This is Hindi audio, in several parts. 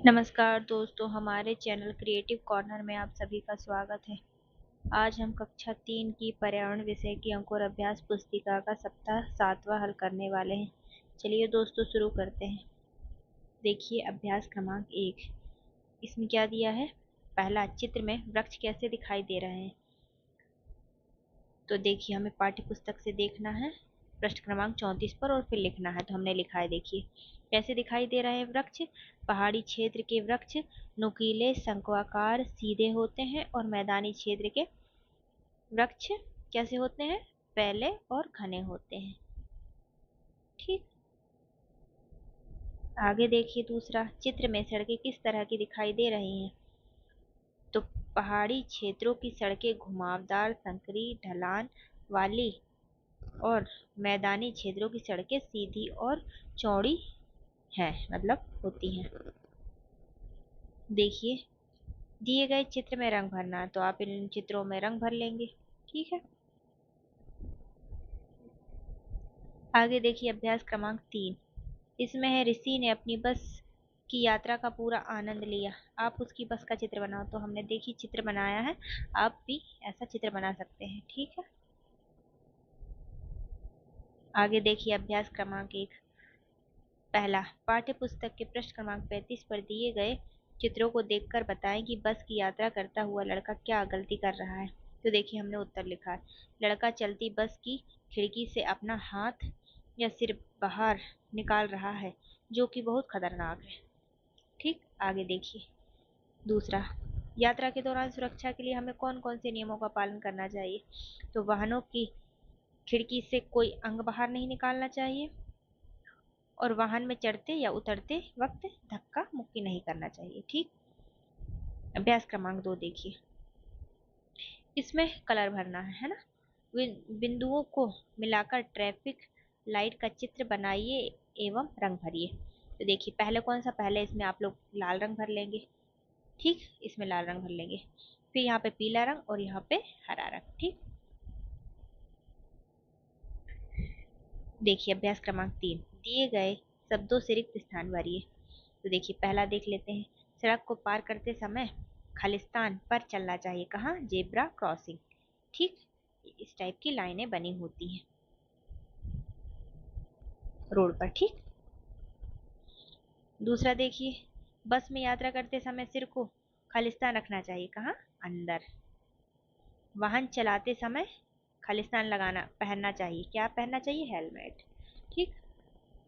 नमस्कार दोस्तों, हमारे चैनल क्रिएटिव कॉर्नर में आप सभी का स्वागत है। आज हम कक्षा 3 की पर्यावरण विषय की अंकुर अभ्यास पुस्तिका का सप्ताह 7वां हल करने वाले हैं। चलिए दोस्तों शुरू करते हैं। देखिए अभ्यास क्रमांक 1। इसमें क्या दिया है? पहला, चित्र में वृक्ष कैसे दिखाई दे रहे हैं। तो देखिए हमें पाठ्य पुस्तक से देखना है पृष्ठ क्रमांक 34 पर और फिर लिखना है। तो हमने लिखा है, देखिए कैसे दिखाई दे रहे हैं वृक्ष। पहाड़ी क्षेत्र के वृक्ष नुकीले, शंक्वाकार, सीधे होते हैं और मैदानी क्षेत्र के वृक्ष कैसे होते हैं? फैले और घने होते हैं। ठीक। आगे देखिए दूसरा, चित्र में सड़कें किस तरह की दिखाई दे रही हैं। तो पहाड़ी क्षेत्रों की सड़कें घुमावदार, संकरी, ढलान वाली और मैदानी क्षेत्रों की सड़कें सीधी और चौड़ी हैं, मतलब होती हैं। देखिए दिए गए चित्र में रंग भरना है, तो आप इन चित्रों में रंग भर लेंगे। ठीक है। आगे देखिए अभ्यास क्रमांक 3। इसमें है, ऋषि ने अपनी बस की यात्रा का पूरा आनंद लिया। आप उसकी बस का चित्र बनाओ। तो हमने देखिए चित्र बनाया है, आप भी ऐसा चित्र बना सकते हैं। ठीक है। आगे देखिए अभ्यास क्रमांक 1। पहला, पाठ्य पुस्तक के पृष्ठ क्रमांक 35 पर दिए गए चित्रों को देखकर बताएं कि बस की यात्रा करता हुआ लड़का क्या गलती कर रहा है। तो देखिए हमने उत्तर लिखा है, लड़का चलती बस की खिड़की से अपना हाथ या सिर बाहर निकाल रहा है, जो कि बहुत खतरनाक है। ठीक। आगे देखिए दूसरा, यात्रा के दौरान सुरक्षा के लिए हमें कौन कौन से नियमों का पालन करना चाहिए। तो वाहनों की खिड़की से कोई अंग बाहर नहीं निकालना चाहिए और वाहन में चढ़ते या उतरते वक्त धक्का मुक्की नहीं करना चाहिए। ठीक। अभ्यास क्रमांक 2 देखिए, इसमें कलर भरना है ना। बिंदुओं को मिलाकर ट्रैफिक लाइट का चित्र बनाइए एवं रंग भरिए। तो देखिए पहले कौन सा, पहले इसमें आप लोग लाल रंग भर लेंगे। ठीक, इसमें लाल रंग भर लेंगे, फिर यहाँ पे पीला रंग और यहाँ पे हरा रंग। ठीक। देखिए अभ्यास क्रमांक 3, दिए गए शब्दों से रिक्त स्थान भरिए। तो देखिए पहला देख लेते हैं, सड़क को पार करते समय खालिस्तान पर चलना चाहिए। कहाँ? Zebra crossing. ठीक, इस टाइप की लाइनें बनी होती हैं रोड पर। ठीक। दूसरा देखिए, बस में यात्रा करते समय सिर को खालिस्तान रखना चाहिए। कहाँ? अंदर। वाहन चलाते समय खालिस्तान लगाना पहनना चाहिए। क्या पहनना चाहिए? हेलमेट। ठीक।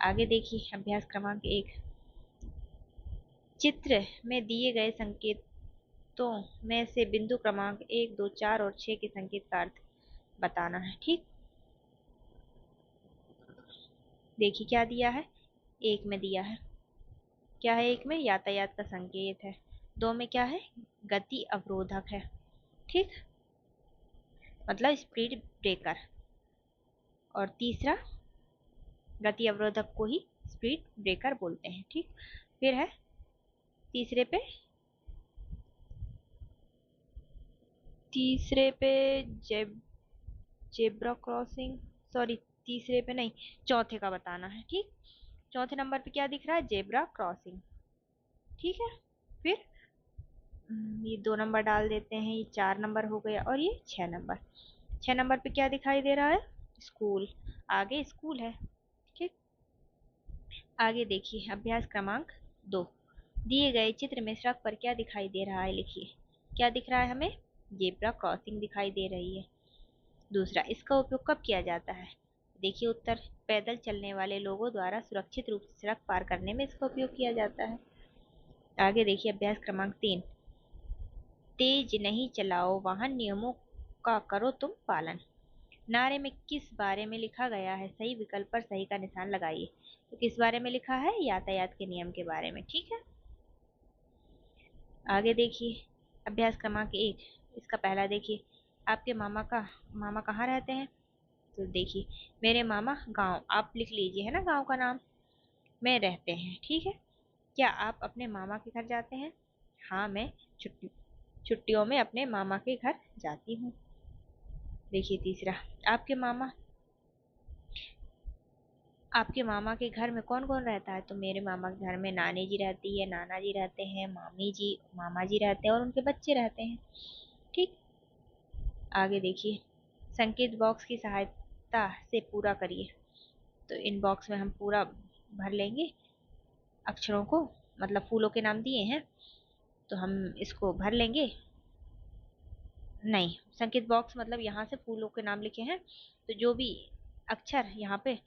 आगे देखिए अभ्यास क्रमांक 1, चित्र में दिए गए संकेतों में से बिंदु क्रमांक 1, 2, 4 और 6 के संकेत का अर्थ बताना है। ठीक। देखिए क्या दिया है, एक में दिया है, क्या है? एक में यातायात का संकेत है, दो में क्या है? गति अवरोधक है। ठीक, मतलब स्पीड ब्रेकर। और तीसरा, गति अवरोधक को ही स्पीड ब्रेकर बोलते हैं। ठीक। फिर है तीसरे पे, तीसरे पे जेब जेब्रा क्रॉसिंग, सॉरी तीसरे पे नहीं, चौथे का बताना है। ठीक। चौथे नंबर पे क्या दिख रहा है? Zebra crossing. ठीक है। फिर ये 2 नंबर डाल देते हैं, ये 4 नंबर हो गया और ये 6 नंबर। 6 नंबर पे क्या दिखाई दे रहा है? स्कूल। आगे स्कूल है। ठीक। आगे देखिए अभ्यास क्रमांक 2, दिए गए चित्र में सड़क पर क्या दिखाई दे रहा है, लिखिए। क्या दिख रहा है हमें? जेब्रा क्रॉसिंग दिखाई दे रही है। दूसरा, इसका उपयोग कब किया जाता है? देखिए उत्तर, पैदल चलने वाले लोगों द्वारा सुरक्षित रूप से सड़क पार करने में इसका उपयोग किया जाता है। आगे देखिए अभ्यास क्रमांक 3, तेज नहीं चलाओ वाहन, नियमों का करो तुम पालन। नारे में किस बारे में लिखा गया है? सही विकल्प पर सही का निशान लगाइए। तो किस बारे में लिखा है? यातायात के नियम के बारे में। ठीक है। आगे देखिए अभ्यास क्रमांक 1, इसका पहला देखिए, आपके मामा कहाँ रहते हैं? तो देखिए, मेरे मामा गांव, आप लिख लीजिए, है ना, गांव का नाम में रहते हैं। ठीक है। क्या आप अपने मामा के घर जाते हैं? हाँ, मैं छुट्टियों में अपने मामा के घर जाती हूँ। देखिए तीसरा, आपके मामा आपके मामा के घर में कौन कौन रहता है? तो मेरे मामा के घर में नानी जी रहती है, नाना जी रहते हैं, मामी जी, मामा जी रहते हैं और उनके बच्चे रहते हैं। ठीक। आगे देखिए, संकेत बॉक्स की सहायता से पूरा करिए। तो इन बॉक्स में हम पूरा भर लेंगे अक्षरों को, मतलब फूलों के नाम दिए हैं तो हम इसको भर लेंगे। नहीं, संकेत बॉक्स मतलब यहाँ से फूलों के नाम लिखे हैं, तो जो भी अक्षर यहाँ पे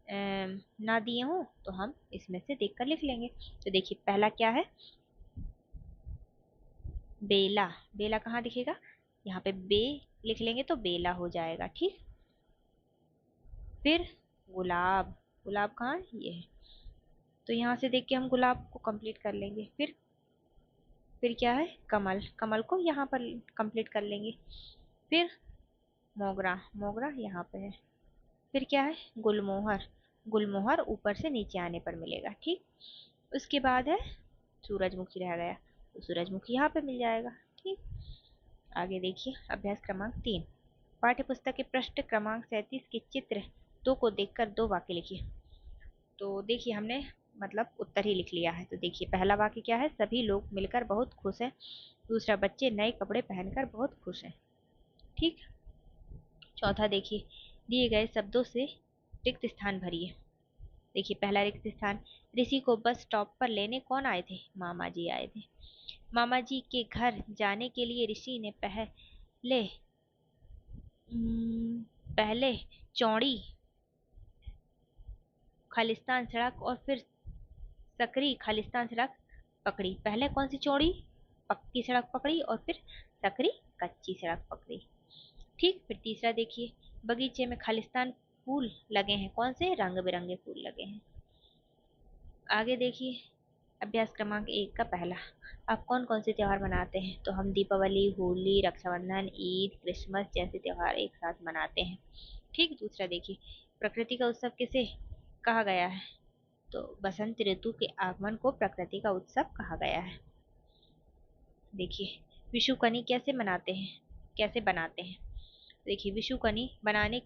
ना दिए हों तो हम इसमें से देखकर लिख लेंगे। तो देखिए, पहला क्या है? बेला। बेला कहाँ दिखेगा? यहाँ पे बे लिख लेंगे तो बेला हो जाएगा। ठीक। फिर गुलाब। गुलाब कहाँ है? ये है। तो यहाँ से देख के हम गुलाब को कंप्लीट कर लेंगे। फिर क्या है? कमल। कमल को यहाँ पर कंप्लीट कर लेंगे। फिर मोगरा। मोगरा यहाँ पे है। फिर क्या है? गुलमोहर। गुलमोहर ऊपर से नीचे आने पर मिलेगा। ठीक। उसके बाद है सूरजमुखी, रह गया, तो सूरजमुखी यहाँ पे मिल जाएगा। ठीक। आगे देखिए, अभ्यास क्रमांक 3, पाठ्य पुस्तक के पृष्ठ क्रमांक 37 के चित्र 2 को देखकर 2 वाक्य लिखिए। तो देखिए, हमने मतलब उत्तर ही लिख लिया है। तो देखिए, पहला वाक्य क्या है? सभी लोग मिलकर बहुत खुश हैं। दूसरा, बच्चे नए कपड़े पहनकर बहुत खुश हैं। ठीक। चौथा देखिए, दिए गए शब्दों से रिक्त स्थान भरिए। देखिए, पहला रिक्त स्थान, ऋषि को बस स्टॉप पर लेने कौन आए थे? मामा जी आए थे। मामा जी के घर जाने के लिए ऋषि ने पहले चौड़ी खालिस्तान सड़क और फिर सकरी खालिस्तान सड़क पकड़ी। पहले कौन सी चौड़ी पक्की सड़क पकड़ी और फिर सकरी कच्ची सड़क पकड़ी। ठीक। फिर तीसरा देखिए, बगीचे में खालिस्तान फूल लगे हैं। कौन से? रंग बिरंगे फूल लगे हैं। आगे देखिए, अभ्यास क्रमांक 1 का पहला, आप कौन कौन से त्योहार मनाते हैं? तो हम दीपावली, होली, रक्षाबंधन, ईद, क्रिसमस जैसे त्योहार एक साथ मनाते हैं। ठीक। दूसरा देखिए, प्रकृति का उत्सव किसे कहा गया है? तो बसंत ऋतु के आगमन को प्रकृति का उत्सव कहा गया है। देखिए, विषुकनी कैसे मनाते हैं, कैसे बनाते हैं? देखिए, विषुकर्णी बनाने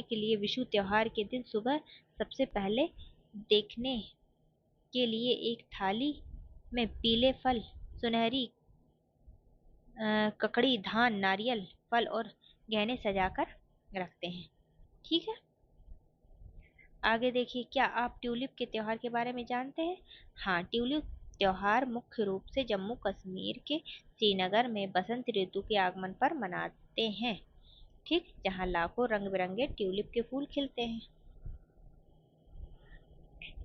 के लिए विषु त्योहार के दिन सुबह सबसे पहले देखने के लिए एक थाली में पीले फल, सुनहरी ककड़ी, धान, नारियल, फल और गहने सजाकर रखते हैं। ठीक है। आगे देखिए, क्या आप ट्यूलिप के त्योहार के बारे में जानते हैं? हाँ, ट्यूलिप त्योहार मुख्य रूप से जम्मू कश्मीर के श्रीनगर में बसंत ऋतु के आगमन पर मनाते हैं। ठीक। जहाँ लाखों रंग बिरंगे ट्यूलिप के फूल खिलते हैं।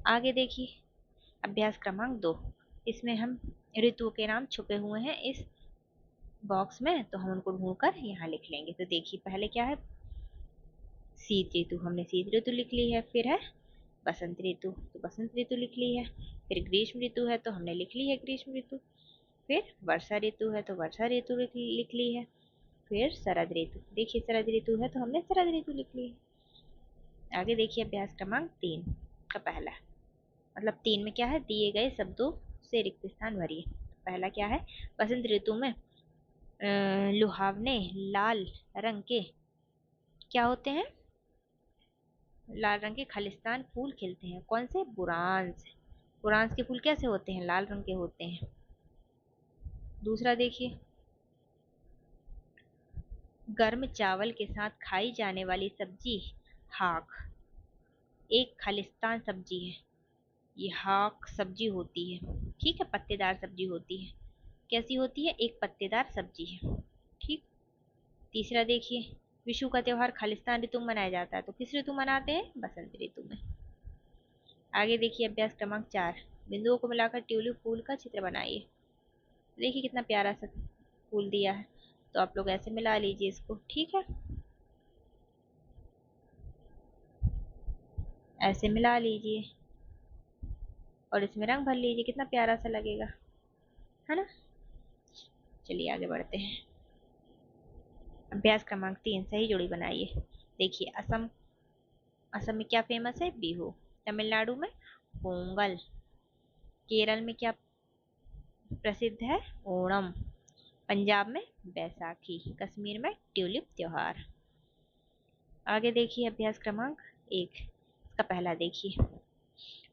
आगे देखिए, अभ्यास क्रमांक 2, इसमें हम ऋतुओं के नाम छुपे हुए हैं इस बॉक्स में, तो हम उनको ढूंढकर यहाँ लिख लेंगे। तो देखिए, पहले क्या है? शीत ऋतु। हमने शीत ऋतु लिख ली है। फिर है बसंत ऋतु, तो बसंत ऋतु लिख ली है। फिर ग्रीष्म ऋतु है तो हमने लिख ली है ग्रीष्म ऋतु। फिर वर्षा ऋतु है तो वर्षा ऋतु लिख ली है। फिर शरद ऋतु, देखिए शरद ऋतु है तो हमने शरद ऋतु लिख ली है। आगे देखिए, अभ्यास क्रमांक 3 का पहला, मतलब 3 में क्या है? दिए गए शब्दों से रिक्त स्थान भरिए। पहला क्या है? बसंत ऋतु में लुहावने लाल रंग के क्या होते हैं? लाल रंग के खालिस्तान फूल खिलते हैं। कौन से? बुरांस। बुरांस के फूल कैसे होते हैं? लाल रंग के होते हैं। दूसरा देखिए, गर्म चावल के साथ खाई जाने वाली सब्जी हाक एक खालिस्तान सब्जी है। ये हाक सब्जी होती है। ठीक है, पत्तेदार सब्जी होती है। कैसी होती है? एक पत्तेदार सब्जी है। ठीक। तीसरा देखिए, विषु का त्योहार खालिस्तान ऋतु में मनाया जाता है, तो किस ऋतु मनाते हैं? बसंत ऋतु में। आगे देखिए, अभ्यास क्रमांक 4, बिंदुओं को मिलाकर ट्यूलिप फूल का चित्र बनाइए। देखिए, कितना प्यारा सा फूल दिया है, तो आप लोग ऐसे मिला लीजिए इसको। ठीक है, ऐसे मिला लीजिए और इसमें रंग भर लीजिए, कितना प्यारा सा लगेगा, है ना? चलिए आगे बढ़ते हैं। अभ्यास क्रमांक 3, सही जोड़ी बनाइए। देखिए, असम, असम में क्या फेमस है? बिहू। तमिलनाडु में पोंगल। केरल में क्या प्रसिद्ध है? ओणम। पंजाब में बैसाखी। कश्मीर में ट्यूलिप त्योहार। आगे देखिए अभ्यास क्रमांक 1। इसका पहला देखिए।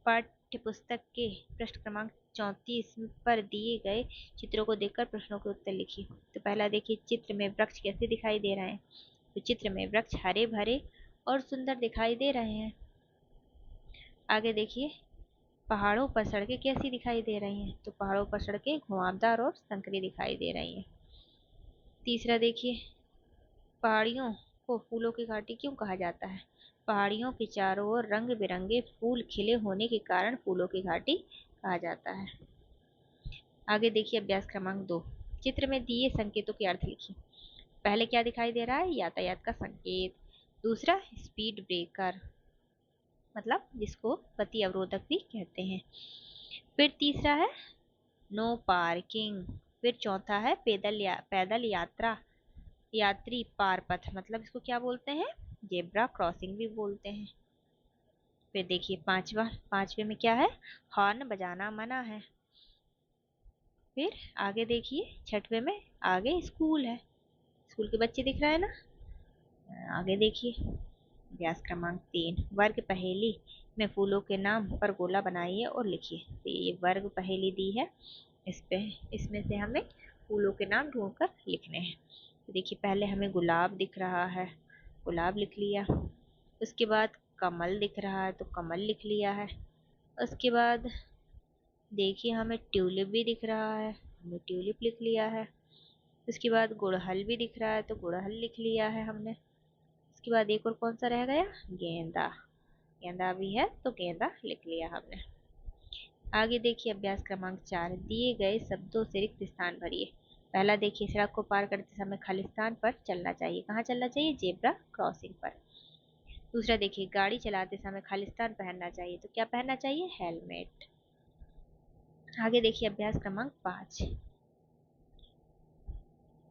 पाठ्य पुस्तक के पृष्ठ क्रमांक 34 पर दिए गए चित्रों को देखकर प्रश्नों के उत्तर लिखिए। तो पहला देखिए, चित्र में वृक्ष कैसे दिखाई दे रहे हैं। तो चित्र में वृक्ष हरे भरे और सुंदर दिखाई दे रहे हैं। आगे देखिए, पहाड़ों पर सड़कें कैसी दिखाई दे रही हैं। तो पहाड़ों पर सड़कें घुमावदार और संकरी दिखाई दे रही हैं। तीसरा देखिए, पहाड़ियों को फूलों की घाटी क्यों कहा जाता है। पहाड़ियों के चारों ओर रंग बिरंगे फूल खिले होने के कारण फूलों की घाटी कहा जाता है। आगे देखिए अभ्यास क्रमांक 2। चित्र में दिए संकेतों के अर्थ लिखिए। पहले क्या दिखाई दे रहा है, यातायात का संकेत। दूसरा स्पीड ब्रेकर, मतलब जिसको गति अवरोधक भी कहते हैं। फिर तीसरा है नो पार्किंग। फिर चौथा है पैदल यात्रा यात्री पार पथ, मतलब इसको क्या बोलते हैं, जेब्रा क्रॉसिंग भी बोलते हैं। फिर देखिए पांचवे में क्या है, हॉर्न बजाना मना है। फिर आगे देखिए छठवे में आगे स्कूल है, स्कूल के बच्चे दिख रहे हैं ना। आगे देखिए अभ्यास क्रमांक 3। वर्ग पहेली में फूलों के नाम पर गोला बनाइए और लिखिए। तो ये वर्ग पहेली दी है, इसमें से हमें फूलों के नाम ढूंढकर लिखने हैं। तो देखिए पहले हमें गुलाब दिख रहा है, गुलाब लिख लिया। उसके बाद कमल दिख रहा है तो कमल लिख लिया है। उसके बाद देखिए हमें ट्यूलिप भी दिख रहा है, हमने ट्यूलिप लिख लिया है। उसके बाद गुड़हल भी दिख रहा है तो गुड़हल लिख लिया है हमने। उसके बाद एक और कौन सा रह गया, गेंदा, गेंदा भी है तो गेंदा लिख लिया हमने। आगे देखिए अभ्यास क्रमांक 4। दिए गए शब्दों से रिक्त स्थान भरिए। पहला देखिए, सड़क को पार करते समय खाली स्थान पर चलना चाहिए। कहाँ चलना चाहिए, जेब्रा क्रॉसिंग पर। दूसरा देखिए, गाड़ी चलाते समय खालिस्तान पहनना चाहिए। तो क्या पहनना चाहिए, हेलमेट। आगे देखिए अभ्यास क्रमांक 5।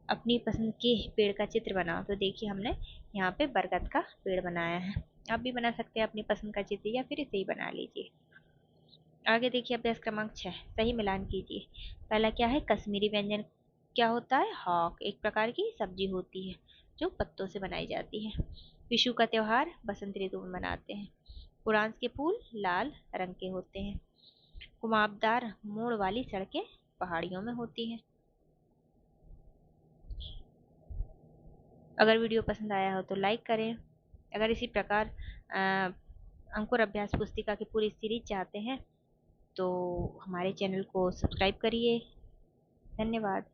अपनी पसंद के पेड़ का चित्र बनाओ। तो देखिए हमने यहाँ पे बरगद का पेड़ बनाया है। आप भी बना सकते हैं अपनी पसंद का चित्र, या फिर इसे ही बना लीजिए। आगे देखिए अभ्यास क्रमांक 6। सही मिलान कीजिए। पहला क्या है, कश्मीरी व्यंजन क्या होता है, हॉक एक प्रकार की सब्जी होती है जो पत्तों से बनाई जाती है। विशु का त्योहार बसंत ऋतु में मनाते हैं। पुरांस के फूल लाल रंग के होते हैं। घुमावदार मोड़ वाली सड़कें पहाड़ियों में होती हैं। अगर वीडियो पसंद आया हो तो लाइक करें। अगर इसी प्रकार अंकुर अभ्यास पुस्तिका की पूरी सीरीज चाहते हैं तो हमारे चैनल को सब्सक्राइब करिए। धन्यवाद।